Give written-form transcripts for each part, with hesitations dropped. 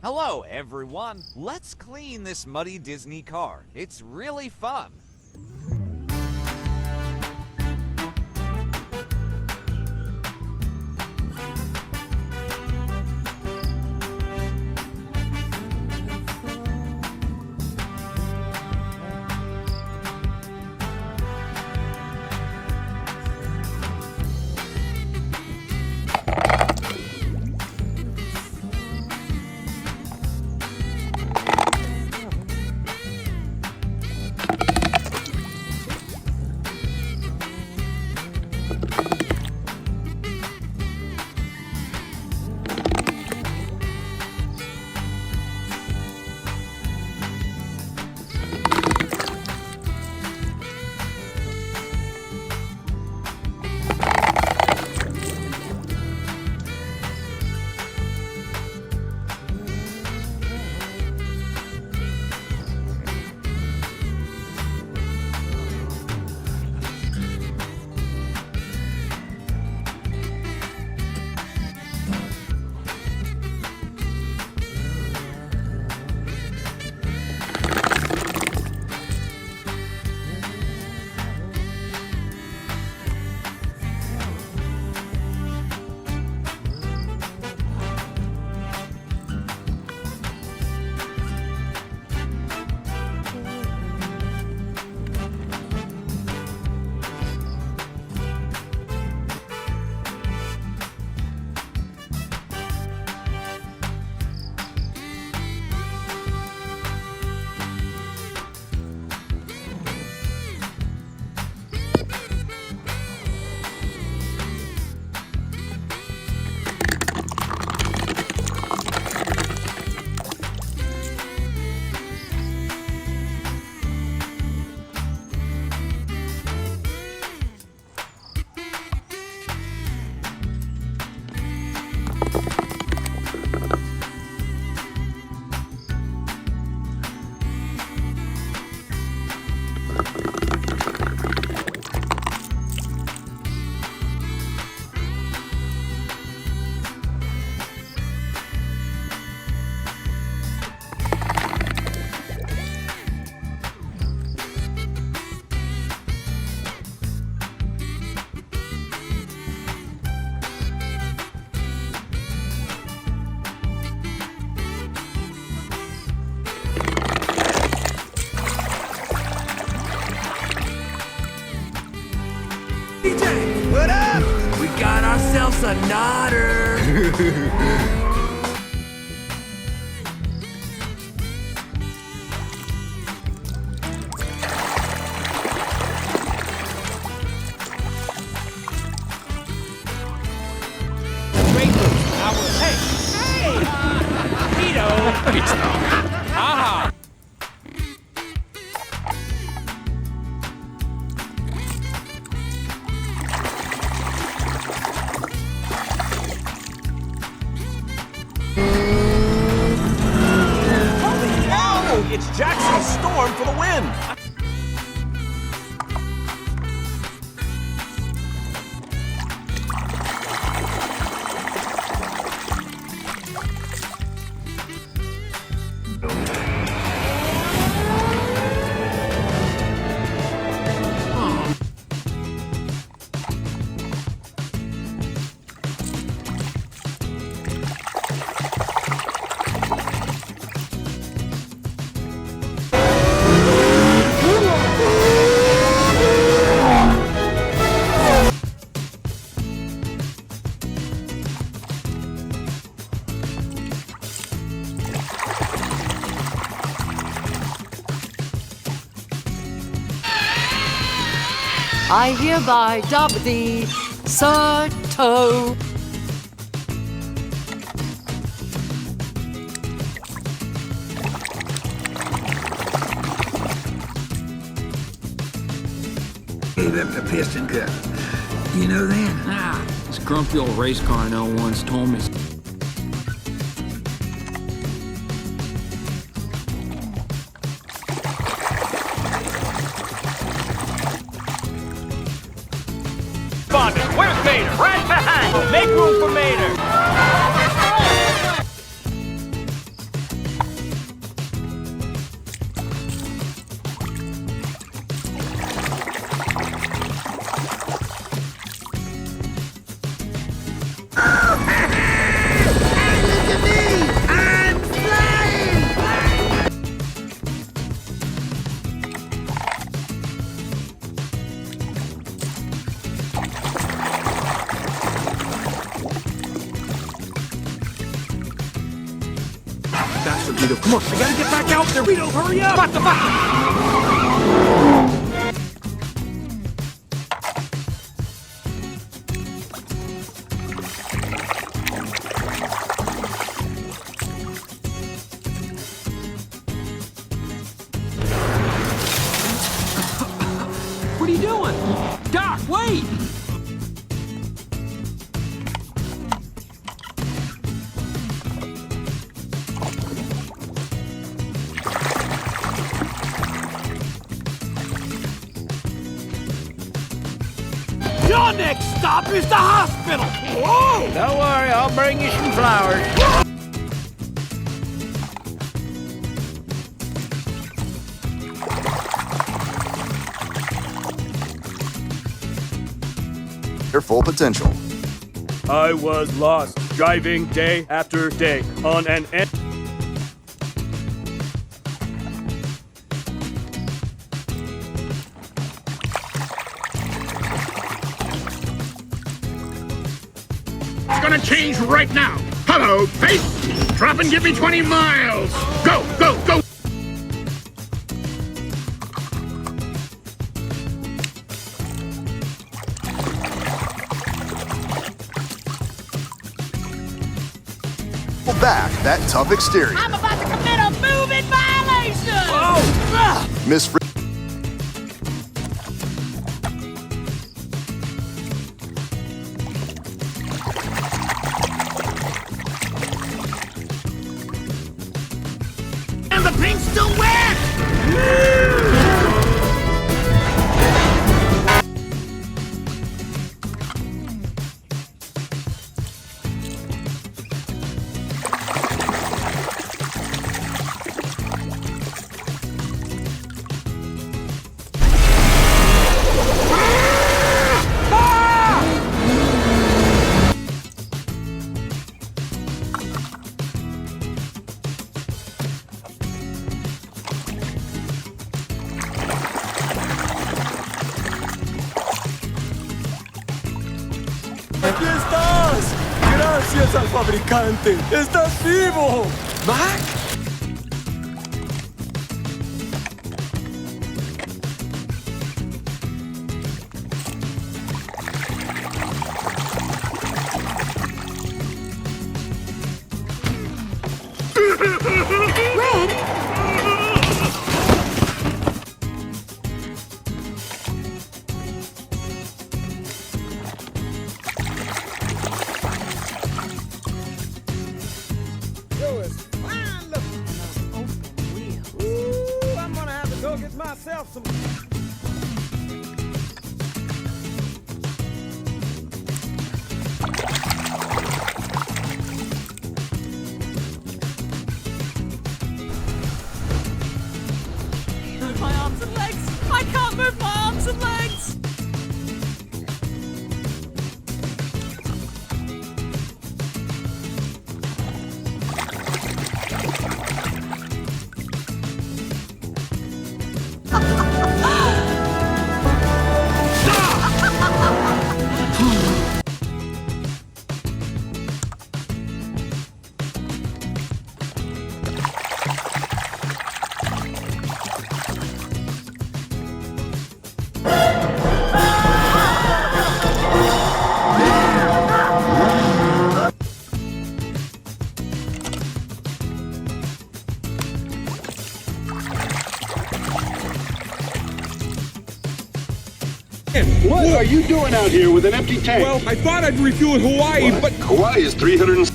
Hello, everyone. Let's clean this muddy Disney car. It's really fun. What up? We got ourselves a nodder. Great news. Hey! Vito! Pizza. Aha! It's Jackson's Storm for the win! I hereby dub thee Sir Toe. Gave up the piston cup. You know that? This grumpy old race car I know once told me. Where's Mater? Right behind! Make room for Mater! faster, Vito. Come on, I gotta get back out there. Vito, hurry up! Basta, basta! What are you doing? Doc, wait! Your next stop is the hospital! Whoa! Don't worry, I'll bring you some flowers. Their full potential. I was lost, driving day after day on an It's gonna change right now. Hello, face. Drop and give me 20 miles. Go, go, go. Pull back that tough exterior. I'm about to commit a moving violation! Miss Free. And the paint's still wet. ¡Aquí estás! ¡Gracias al fabricante! ¡Estás vivo! Mac? I'm gonna have to go get myself some. Move my arms and legs. I can't move my arms and legs. What are you doing out here with an empty tank? Well, I thought I'd refuel in Hawaii, but Hawaii is 300 and...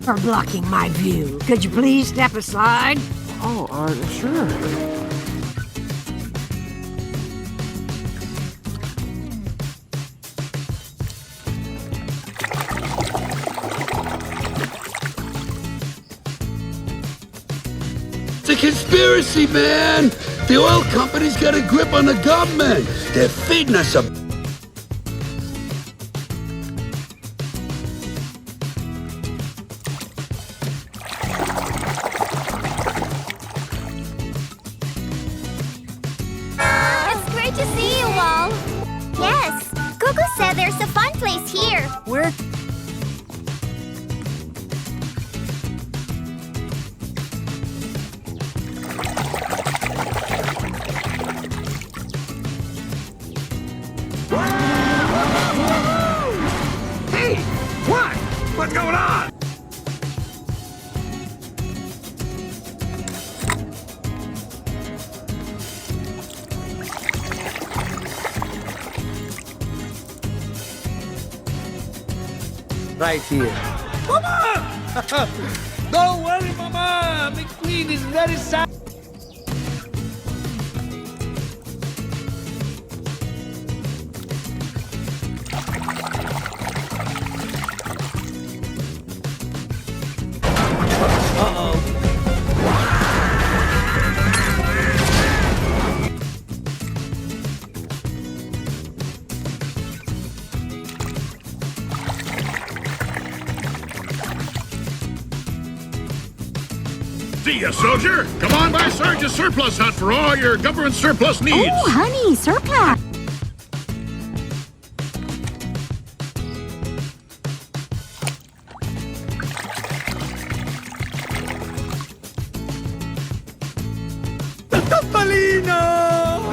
For blocking my view. Could you please step aside? oh, sure. It's a conspiracy, man. The oil company's got a grip on the government. They're feeding us a... to see you all. Yes, Gugu said there's a fun place here. We're Hey, what? What's going on? Right here. Mama! Don't worry, Mama. The queen is very sad. See ya, soldier. Come on by Sarge's surplus hunt for all your government surplus needs. Oh, honey, surplus.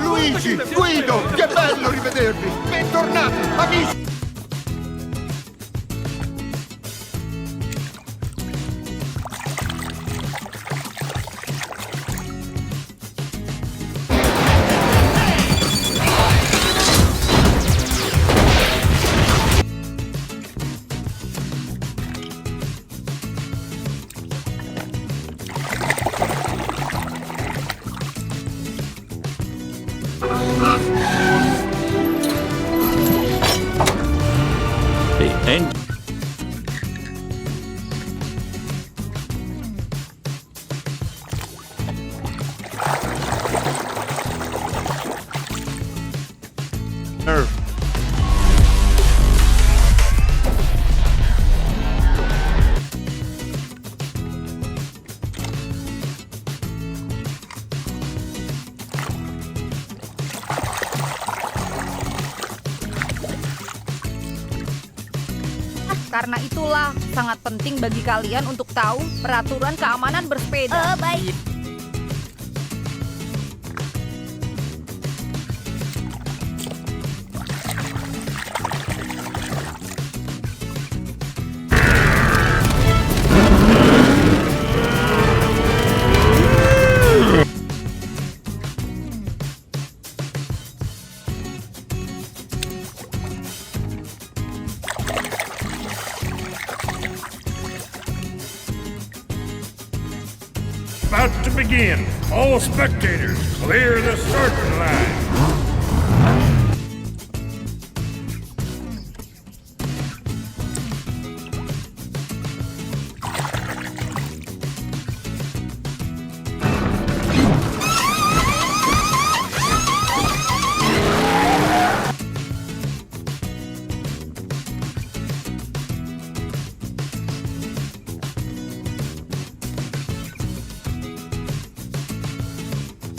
Luigi, Guido, che bello rivedervi! Bentornati, amici! And Karena itulah sangat penting bagi kalian untuk tahu peraturan keamanan bersepeda. Baik. About to begin. All spectators, clear the starting line.